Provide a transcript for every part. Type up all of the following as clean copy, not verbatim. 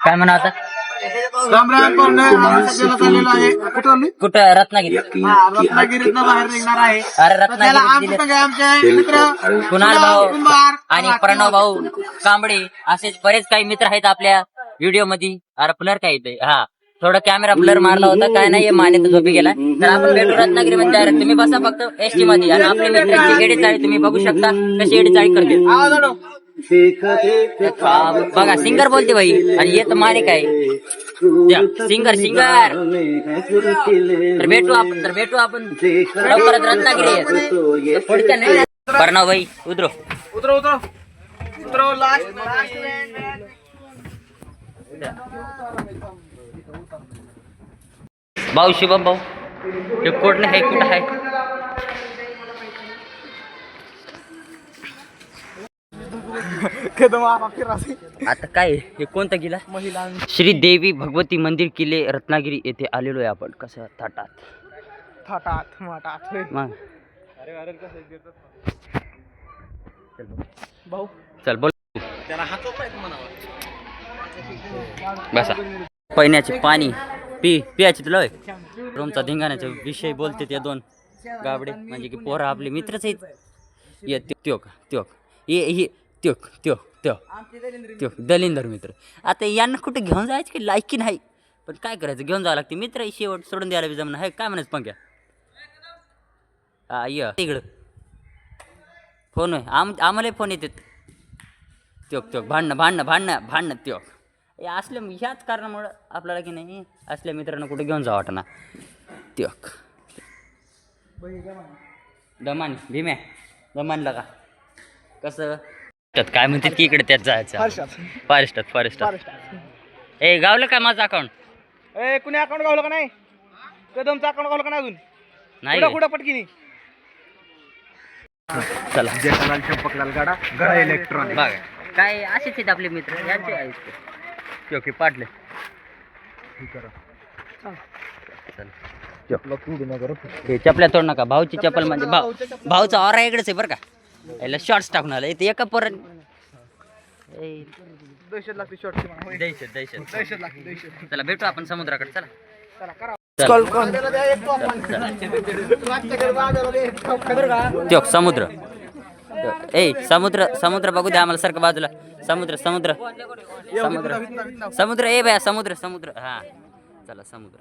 काय म्हणा आता कुठं रत्नागिरी रत्नागिरीतनं बाहेर निघणार आहे. अरे रत्नागिरी आमचे मित्र कुणाल भाऊ आणि प्रणव भाऊ कांबळे असेच बरेच काही मित्र आहेत आपल्या व्हिडिओ मध्ये. अरे ब्लर काय येतंय हा थोडा कॅमेरा ब्लर मारला होता काय नाही मानेत झोपी गेला. तर आपण भेटू रत्नागिरी मध्ये डायरेक्ट. तुम्ही बसा फक्त एसटी मध्ये आणि आपले मित्रांची एडी चाळी तुम्ही बघू शकता कशी एडी चाळी करते बघा. सिंगर बोलते भाई आणि येत माने काय सिंगर सिंगर. तर भेटू आपण लवकरच रत्नागिरी पुढच्या नाही. प्रणव भाई उतरो उतरो उतरो उतरो लास्ट भाऊ शुभम भाऊ हे कोट नाही आहे कुठं आहे. आता काय हे कोणता किल्ला महिला श्री देवी भगवती मंदिर किल्ले रत्नागिरी येथे आलेलो आहे आपण. कसं थाटात थाटात माटात मग भाऊ चल बोल त्याला हात बसा. पिण्याचे पाणी पियाचे तुला रूमचा धिंगाण्याचा विषय बोलते ते दोन गाबडे म्हणजे की पोरं आपले मित्रच आहेत. ये त्यो त्यो ये त्यो त्यो त्यो त्यो दलिंदर मित्र. आता यांना कुठे घेऊन जायचं की लायकी नाही पण काय करायचं घेऊन जावं लागते. मित्र शेवट सोडून द्यायला बी जमणं आहे काय म्हणायचं पंक्या. ये इकडं फोन आहे आम्हाला फोन येतात त्यो भांडणं त्यो असल्या ह्याच कारणामुळं आपल्याला की नाही असल्या मित्रांना कुठे घेऊन जावं वाटना. त्यो दमान भीम्या दमानला का कसं काय म्हणतात की इकडे त्यात जायचं फॉरेस्टात. ए गावलं काय माझं अकाउंट ए कुणी अकाउंट गावलं का नाही. कदमचं अकाउंट गावलं का नाही अजून नाही कुठं पटकिनी. चला जेठालाल चंपकलाल गडा इलेक्ट्रॉनिक बघा काय असेच आहेत आपले मित्र यांचे आहेत ओके पाटले. चपल्या तोड नका. भाऊची चप्पल म्हणजे भाऊचा ऑरा इकडेच आहे बरं का. याला शॉर्ट्स टाकून आला इथे एका पोरात दहशत लागते शॉर्ट दहशत लागते. चला भेटू आपण समुद्राकडे. चला त्यो समुद्र समुद्र बघू द्या आम्हाला सारखं बाजूला. समुद्र ए बाया समुद्र हा चला समुद्र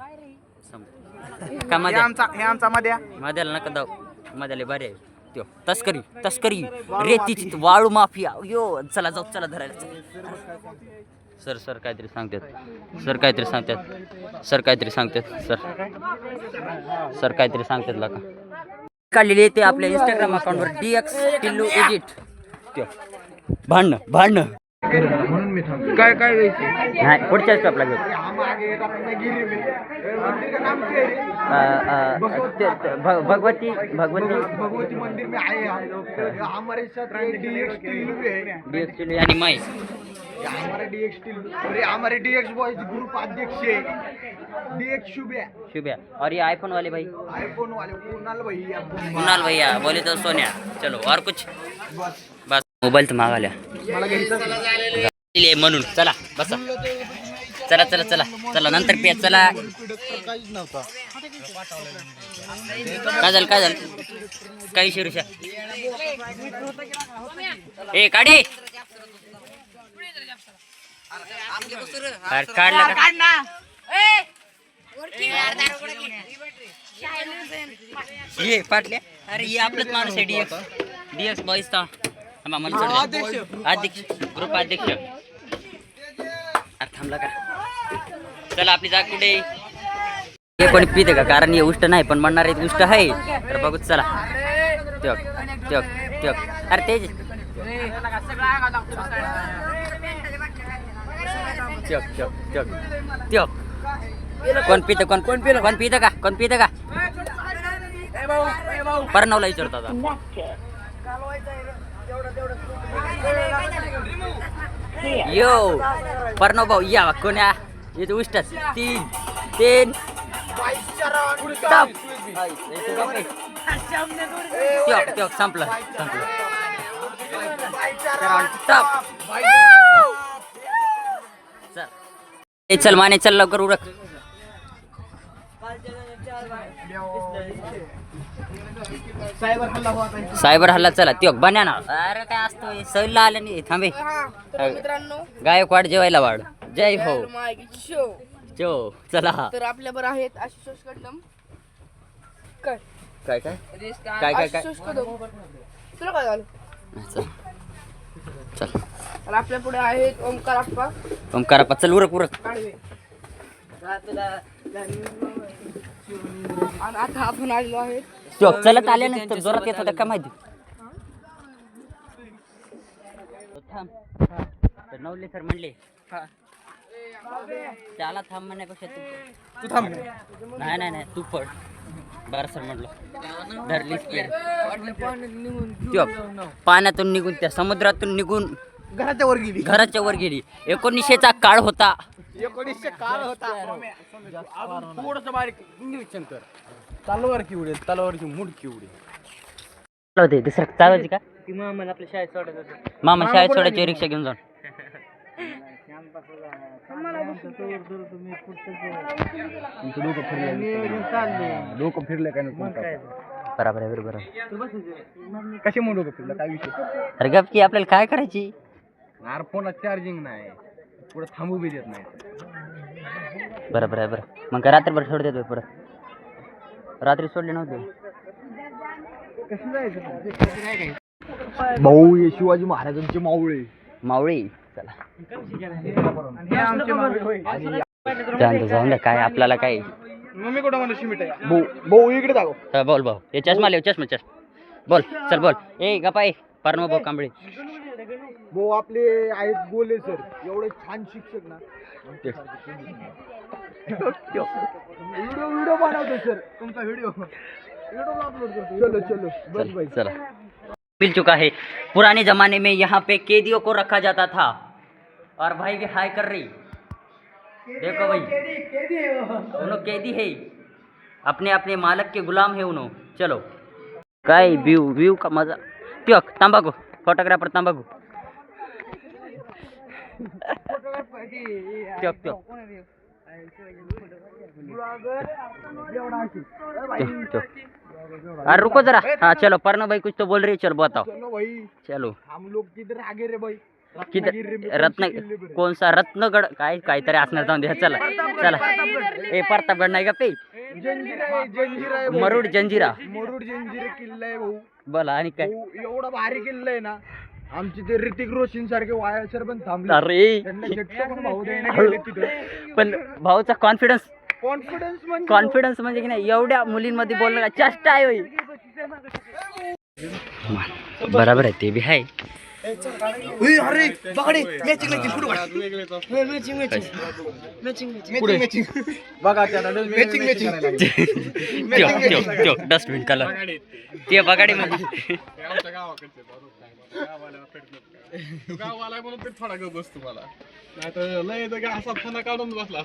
का आमचा मध्याला नका जाऊ. मध्याला बरे आहे त्यो तस्करी रेतीची वाळू माफिया यो. चला धरायला. सर काहीतरी सांगतात लका काढलेली ते आपल्या इंस्टाग्राम अकाउंटवर DX टिल्लू एडिट. त्यो भांडणं काय घ्यायचं नाही पुढच्या स्टॉपला घेऊ. भगवती मंदिर में आए हमारे साथ DX टिल्लू भी है. DX टिल्लू आणि माई हमारे DX टिल्लू और हमारे DX बॉयज ग्रुप अध्यक्ष है DX शुभ्या और ये आईफोन वाले भाई वाले कुणाल भैया बोले तो सोनिया. चलो और कुछ बस मोबाईल तर मागाल्या म्हणून. चला बसा चला नंतर पे चला. काय झालं काही शिरुषा ए काढे काढला ये पाटल्या. अरे ये आपलंच माणूस आहे DX बॉईजचा अध्यक्ष ग्रुप अध्यक्ष. थांबला का. चला आपली जाग कुठे हे कोणी पिते का कारण हे उष्ट नाही पण म्हणणार आहे उष्ट आहे तर बघू. चला त्यो अरे तेज त्यो कोण पितं का परनवला विचारतो आता. यो परनव भाऊ या कोण्या इथे उष्टच 3 संपलं ए चल माने चल लवकर उरक. सायबर हल्ला चला त्यो बनाना. अरे काय असतो सहला आलं नाही थांबे. मित्रांनो गायकवाड जेवायला वाढ. जय हो शो जो चला. तर आपल्या बरोबर आहेत आशुतोष कदम. काय काय काय काय काय काय आशुतोष कदम तुला काय झालं? चल चल तर आपल्या पुढे आहेत ओमकार आप्पा ओमकार चल उरक उरक. काढवे. आणि आता आपण आलेलो आहेत त्यो चलत आले नाही तर जोरात येत होता का माहिती. थांब तर नवले सर म्हणले त्याला थांब म्हणण्यापेक्षा तू तू थांब. नाही नाही नाही तू पड. बरं सर म्हटलं धरली स्पीड. त्यो पाण्यातून निघून त्या समुद्रातून निघून घराच्या वर गेली. घराच्या वर गेली. 1900चा काळ होता. 1900 काळ होता. थोडस बारीक निरीक्षण कर. तलवार की उडेल, तलवार की मुडकी उडेल. होते दुसरं चालवायची का मामा आपल्या शाळेत सोडत होते. मामा शाळेत सोडायची रिक्षा घेऊन जाऊन. डोकं फिरलं काय नाही. बरोबर आहे बरोबर. कसे म्हणून डोकं फिरलं काय विषय. अरे गप की आपल्याला काय करायची. अरे फोनात चार्जिंग नाही, पुढे थांबू बी देत नाही. बरोबर आहे बरं. मग काय रात्रभर सोड देतोय परत. रात्री सोडले नव्हते. भाऊ हे शिवाजी महाराजांचे मावळे. मावळी चला त्यानंतर जाऊन द्या काय आपल्याला काय. मम्मी कुठं मला शिमिट आहे. भाऊ भाऊ इकडे दाखव. हा, बोल भाऊ हे चष्मा लिव चष्मा बोल चल बोल. ए गपाई परम भाऊ कांबळे. भाऊ आपले आहेत गोले सर, एवढे छान शिक्षक ना. व्हिडिओ बनवतो सर, तुमचा व्हिडिओ अपलोड करतो. चलो चलो बस भाई चला. मिल चुका है. पुराने जमाने में यहाँ पे कैदियों को रखा जाता था और भाई भी हाय कर रही. देखो भाई उन्हों कैदी है, अपने अपने मालक के गुलाम है उन्हों. चलो काय व्यू का मजा. त्योक तंबाखू फोटोग्राफर तंबाखू. त्योक त्योक अरे रुको जरा. हाँ चलो पर्ण भाई कुछ तो बोल रही है. चलो बताओ. चलो भाई चलो हम लोग किधर आगे रे भाई. किधर रत्न कोण सा रत्नगड काय काहीतरी असणार. जाऊन द्या चला चला. ए प्रतापगड नाही का पे. जंजिरा आहे भाऊ. मरुड जंजिरा मरुड जंजिरा किल्ला आहे भाऊ. बोला आणि काय. भाऊ, एवढा भारी किल्ला आहे ना. आमचे ते ऋतिक रोशन सारखे वाया सर पण थांबले. अरे त्यांना झटका पण भाऊ द्यायला गेले तिथं. पण भाऊचा कॉन्फिडन्स कॉन्फिडन्स म्हणजे की नाही एवढ्या मुलींमध्ये बोलणं का चेष्टा आहे होई. बरोबर आहे ते बी आहे. अरे बघडे मॅचिंग लागतील पुढे मॅचिंग बघा त्यो डस्टबिन कलर ते बघाडी मध्ये. गावाला म्हणून ते थोडा गप बसतो मला. नाही तर लय तर असा फना काढून बसला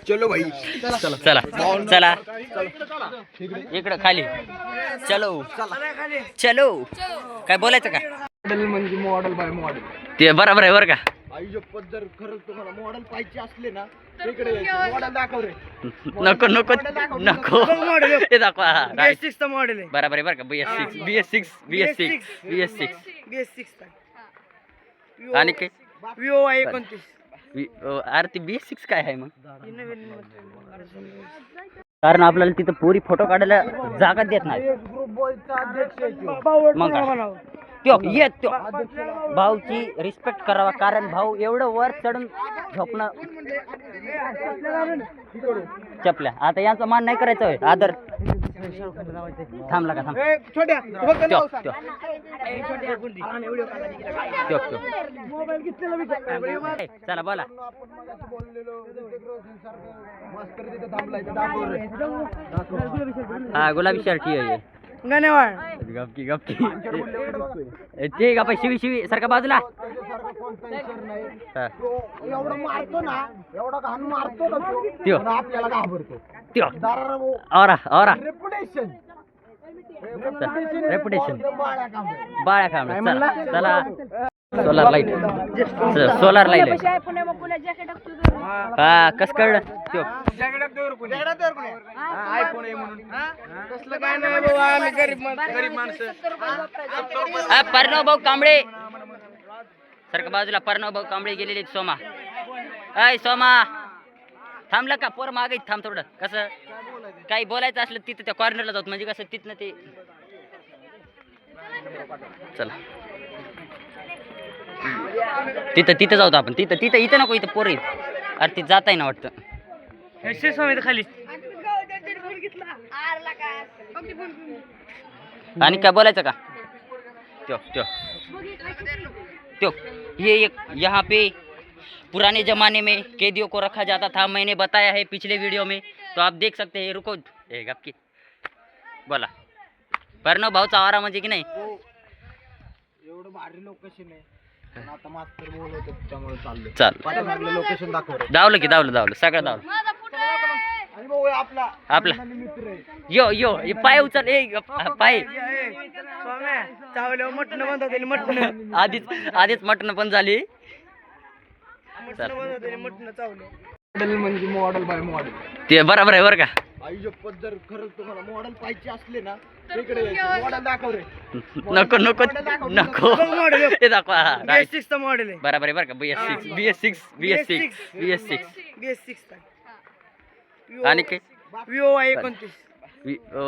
चलो भाई चला चला इकडं खाली. चलो चलो काय बोलायचं का. मॉडेल म्हणजे मॉडेल बाय मॉडेल. ते बरोबर आहे बरं का. आयुष्य जर खरंच तुम्हाला मॉडेल पाहिजे असले ना इकडे यायचं. मॉडेल दाखव रे. नको नको नको ते दाखवा. BS6 मॉडेल आहे. बरोबर आहे बरं का. BS6 आणि काय Vivo Y29. अरे ती BS6 काय आहे मग. कारण आपल्याला तिथं पुरी फोटो काढायला जागा देत नाही. ग्रुप बॉयचा अध्यक्ष आहे तो. मग काय. त्यो भाऊची रिस्पेक्ट करावा. कारण भाऊ एवढं वर चढून झोपणं चपल्या. आता यांचं मान नाही करायचं होय. आदर थांबला का थांब. छोट्या फक्त नाव सांग. चला बोला. मास्तर तिथे थांबलाय तर दाखव रे. हा गुलाबी शर्ट आहे. धन्यवाद. गपकी गपकी ते गप्पा शिवी सारखा बाजूला. त्याच्यासारखा कोणताही सर नाही. हा. तो एवढा मारतो ना, एवढा घाण मारतो ना त्यो. तो, आपल्याला घाबरतो. त्यो दारा औरा रेपुटेशन रेपुटेशन बाळ्या कांबळे. बाळ्या कांबळे. चला चला सोलार लाईट सोलार लाईट हा कस कळलं त्यो आयफोन आहे म्हणून तसलं काय नाही बाबा, आम्ही गरीब माणसं. पर्णव भाऊ कांबळे सारखं बाजूला पर्णव भाऊ कांबळे गेलेले सोमा. अय सोमा थांबलं का पोर मागे थांब थोडं. कसं काही बोलायचं असलं तिथं त्या कॉर्नरला जात म्हणजे कसं तिथनं ते चला तिथं जाऊ आपण. तिथं इथं नको, इथं पोर येईल. अरे ती जाताय ना वाटतं खाली. आणि काय बोलायचं का त्यो ये एक यहाँ पे पुराने जमाने में कैदियों को रखा जाता था. मैंने बताया है पिछले वीडियो में, तो आप देख सकते हैं. रुको गपकी बोला. पर्णव भाऊचा आवारा म्हणजे की नाही एवढं भारी लोकेशन आहे. पण आता मास्तर बोलवतो त्यामुळे चाललं. चाल पाठीमागलं लोकेशन दाखव रे. धावलं सगळं धावलं. आणि भाऊ हे आपला आपला मित्र आहे. यो हे पाय उचल. पाय आधीच मटण पण झाली. मॉडेल म्हणजे मॉडेल बाय मॉडेल. ते बरोबर आहे बरं का. आई जप्पत जर खरंच तुम्हाला मॉडेल पाहिजे असले ना तिकडे यायचं. मॉडेल दाखव रे. नको हे दाखवा. मॉडेल आहे. बरोबर आहे बरं का. BS6 आणि काय विवो आहे 29.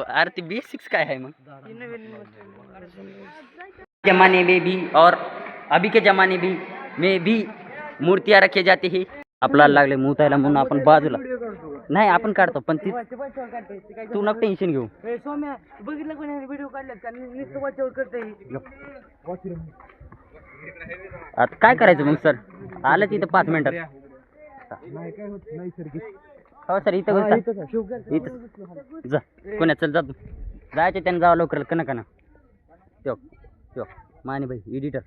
अरे ती BS6 काय आहे मग. जमाने में भी और अभी के जमाने में भी मूर्तियां रखे जाते हैं. आपल्याला लागले मुतायला म्हणून आपण बाजूला नाही आपण काढतो. पण ती तू नको टेन्शन घेऊ. बघितलं कोणी व्हिडिओ काढले आता काय करायचं मग सर. आलं तिथं 5 मिनिटात. हो सर इथं जा कोणा चल जा जायचं त्यानं जावं लवकर कना त्यो माने भाई एडिटर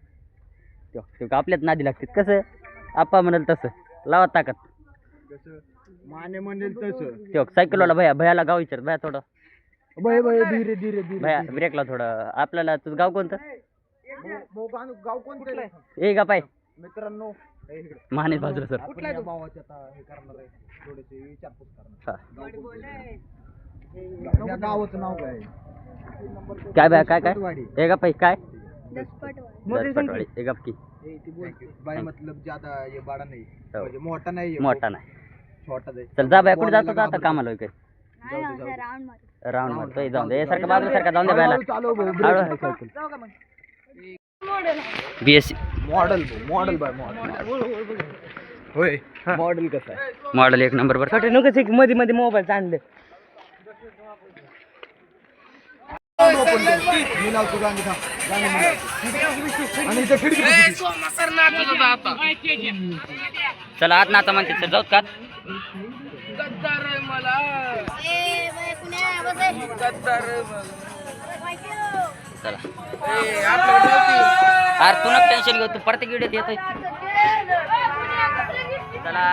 त्यो आपल्याच नादी लागते. कसं आप्पा म्हणाल तसं लावा ताकद. माने म्हणेल तसं. त्यो सायकलवाला भयाला गाव विचार. भया थोडं धीरे धीरे भया ब्रेकला थोडं. आपल्याला तुझं गाव कोणतं गाव कोणतं आहे? ए गा पाय मित्रांनो माने बाजूला सर. कुठल्या भावाच्या हे करणार आहे थोडेसे विचारपूस करणार. या गावाचं नाव काय? काय बाय काय ए गा पाय काय दसपटवाडी. ए गप की बाय मतलब ज्यादा ये बडा नाही म्हणजे मोठा नाही छोटा आहे. चल जा बाय. कुठे जातो आता कामाला होय काय राऊंड मारतोय. जाऊन दे सारखं बाजूला सारखं जाऊन दे बायला. BS मॉडेल बाय मॉडेल होय. मॉडेल कसं आहे? मॉडेल एक नंबर बर. मध्ये मध्ये मोबाईल आणले. मी लावतो गाणी थांब. आणि इथे खिडकी चला आत नाता म्हणते सर. जाऊत का चला. अरे तू नको टेन्शन घेऊ. तू प्रत्येक व्हिडिओत येतोय. चला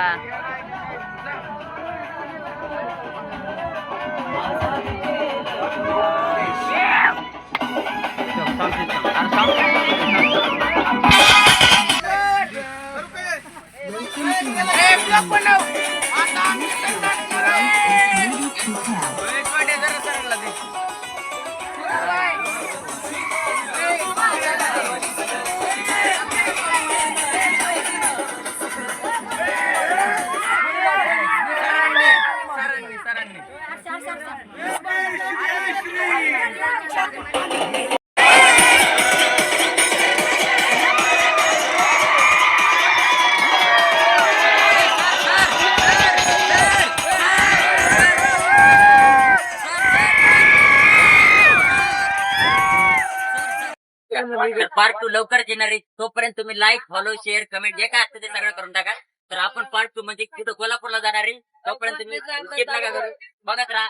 पार्ट 2 लवकरच येणार आहे. तोपर्यंत तुम्ही लाईक फॉलो शेअर कमेंट जे काय असतं ते सगळं करून टाका. तर आपण पार्ट 2 म्हणजे तिथं कोल्हापूरला जाणार आहे. तोपर्यंत तुम्ही बघत राहा.